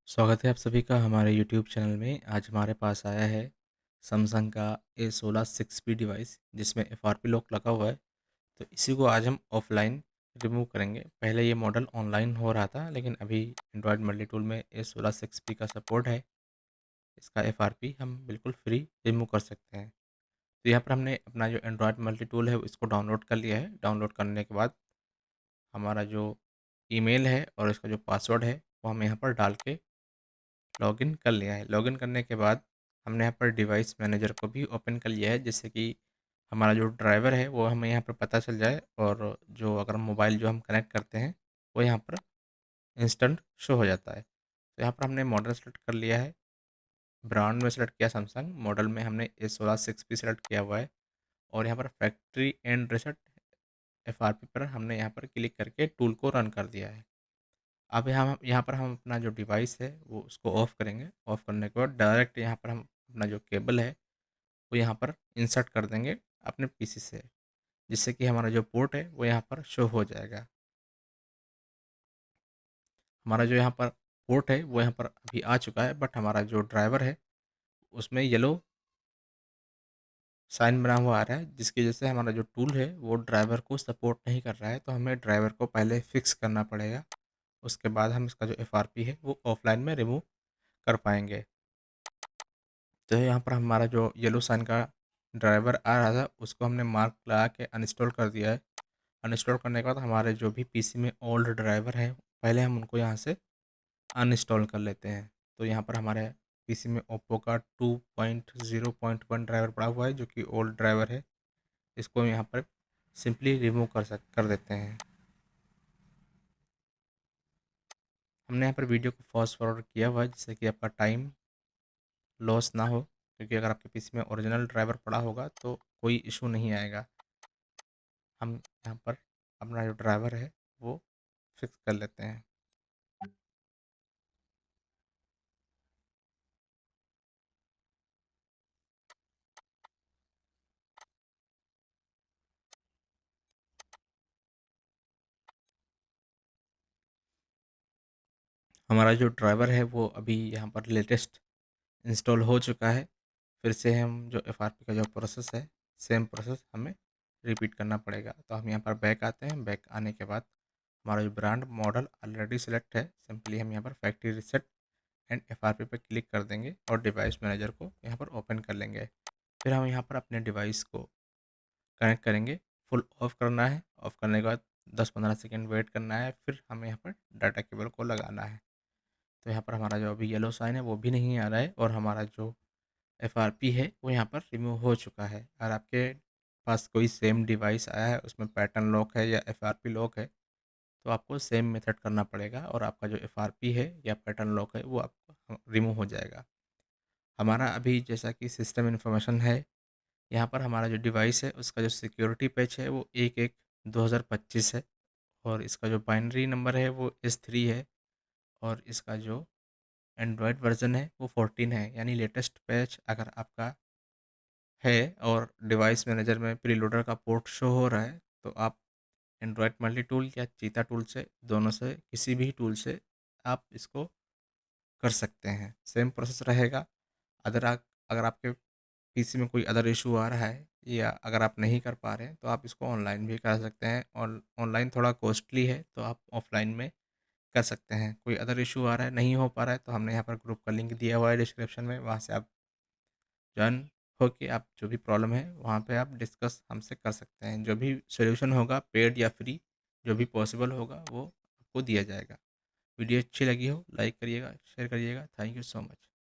स्वागत है आप सभी का हमारे यूट्यूब चैनल में। आज हमारे पास आया है सैमसंग का A16 6P डिवाइस जिसमें FRP लॉक लगा हुआ है। तो इसी को आज हम ऑफलाइन रिमूव करेंगे। पहले ये मॉडल ऑनलाइन हो रहा था, लेकिन अभी एंड्रॉयड मल्टी टूल में A16 6P का सपोर्ट है। इसका FRP हम बिल्कुल फ्री रिमूव कर सकते हैं। तो यहाँ पर हमने अपना जो एंड्रॉयड मल्टी टूल है इसको डाउनलोड कर लिया है। डाउनलोड करने के बाद हमारा जो ईमेल है और इसका जो पासवर्ड है वो हम यहाँ पर डाल के लॉगिन कर लिया है। लॉगिन करने के बाद हमने यहाँ पर डिवाइस मैनेजर को भी ओपन कर लिया है, जिससे कि हमारा जो ड्राइवर है वो हमें यहाँ पर पता चल जाए, और जो अगर मोबाइल जो हम कनेक्ट करते हैं वो यहाँ पर इंस्टेंट शो हो जाता है। तो यहाँ पर हमने मॉडल सेलेक्ट कर लिया है। ब्रांड में सेलेक्ट किया सैमसंग, मॉडल में हमने A16 6P सेलेक्ट किया हुआ है, और यहाँ पर फैक्ट्री एंड रिसेट FRP पर हमने यहाँ पर क्लिक करके टूल को रन कर दिया है। अब यहाँ पर हम अपना जो डिवाइस है वो उसको ऑफ़ करेंगे। ऑफ़ करने के बाद डायरेक्ट यहाँ पर हम अपना जो केबल है वो यहाँ पर इंसर्ट कर देंगे अपने पीसी से, जिससे कि हमारा जो पोर्ट है वो यहाँ पर शो हो जाएगा। हमारा जो यहाँ पर पोर्ट है वो यहाँ पर अभी आ चुका है, बट हमारा जो ड्राइवर है उसमें येलो साइन बना हुआ आ रहा है, जिसकी वजह से हमारा जो टूल है वो ड्राइवर को सपोर्ट नहीं कर रहा है। तो हमें ड्राइवर को पहले फिक्स करना पड़ेगा, उसके बाद हम इसका जो FRP है वो ऑफलाइन में रिमूव कर पाएंगे। तो यहाँ पर हमारा जो येलो साइन का ड्राइवर आ रहा था उसको हमने मार्क लगा के अनइंस्टॉल कर दिया है। अनइंस्टॉल करने के बाद हमारे जो भी पीसी में ओल्ड ड्राइवर हैं पहले हम उनको यहाँ से अनइंस्टॉल कर लेते हैं। तो यहाँ पर हमारे पीसी में ओप्पो का 2.0.1 ड्राइवर पड़ा हुआ है, जो कि ओल्ड ड्राइवर है। इसको हम यहाँ पर सिंपली रिमूव कर देते हैं। हमने यहाँ पर वीडियो को फास्ट फॉरवर्ड किया हुआ है, जिससे कि आपका टाइम लॉस ना हो, क्योंकि अगर आपके पीसी में ओरिजिनल ड्राइवर पड़ा होगा तो कोई इशू नहीं आएगा। हम यहाँ पर अपना जो ड्राइवर है वो फिक्स कर लेते हैं। हमारा जो ड्राइवर है वो अभी यहाँ पर लेटेस्ट इंस्टॉल हो चुका है। फिर से हम जो FRP का जो प्रोसेस है, सेम प्रोसेस हमें रिपीट करना पड़ेगा। तो हम यहाँ पर बैक आते हैं। बैक आने के बाद हमारा जो ब्रांड मॉडल ऑलरेडी सिलेक्ट है, सिंपली हम यहाँ पर फैक्ट्री रिसेट एंड FRP पे क्लिक कर देंगे और डिवाइस मैनेजर को यहाँ पर ओपन कर लेंगे। फिर हम यहाँ पर अपने डिवाइस को कनेक्ट करेंगे। फुल ऑफ करना है। ऑफ करने के बाद 10-15 सेकेंड वेट करना है, फिर हमें यहाँ पर डाटा केबल को लगाना है। तो यहाँ पर हमारा जो अभी येलो साइन है वो भी नहीं आ रहा है, और हमारा जो FRP है वो यहाँ पर रिमूव हो चुका है। अगर आपके पास कोई सेम डिवाइस आया है उसमें पैटर्न लॉक है या FRP लॉक है, तो आपको सेम मेथड करना पड़ेगा, और आपका जो FRP है या पैटर्न लॉक है वो आपको रिमूव हो जाएगा। हमारा अभी जैसा कि सिस्टम इन्फॉर्मेशन है, यहाँ पर हमारा जो डिवाइस है उसका जो सिक्योरिटी पैच है वो 1/1/2025 है, और इसका जो बाइनरी नंबर है वो S3 है, और इसका जो एंड्रॉयड वर्जन है वो 14 है। यानी लेटेस्ट पैच अगर आपका है और डिवाइस मैनेजर में प्रीलोडर का पोर्ट शो हो रहा है, तो आप एंड्रॉयड मल्टी टूल या चीता टूल से, दोनों से किसी भी टूल से आप इसको कर सकते हैं। सेम प्रोसेस रहेगा। अगर आपके पीसी में कोई अदर इशू आ रहा है, या अगर आप नहीं कर पा रहे हैं, तो आप इसको ऑनलाइन भी कर सकते हैं। और ऑनलाइन थोड़ा कॉस्टली है, तो आप ऑफलाइन में कर सकते हैं। कोई अदर इशू आ रहा है, नहीं हो पा रहा है, तो हमने यहाँ पर ग्रुप का लिंक दिया हुआ है डिस्क्रिप्शन में, वहाँ से आप ज्वाइन होके आप जो भी प्रॉब्लम है वहाँ पे आप डिस्कस हमसे कर सकते हैं। जो भी सॉल्यूशन होगा, पेड या फ्री, जो भी पॉसिबल होगा वो आपको दिया जाएगा। वीडियो अच्छी लगी हो लाइक करिएगा, शेयर करिएगा। Thank you so much.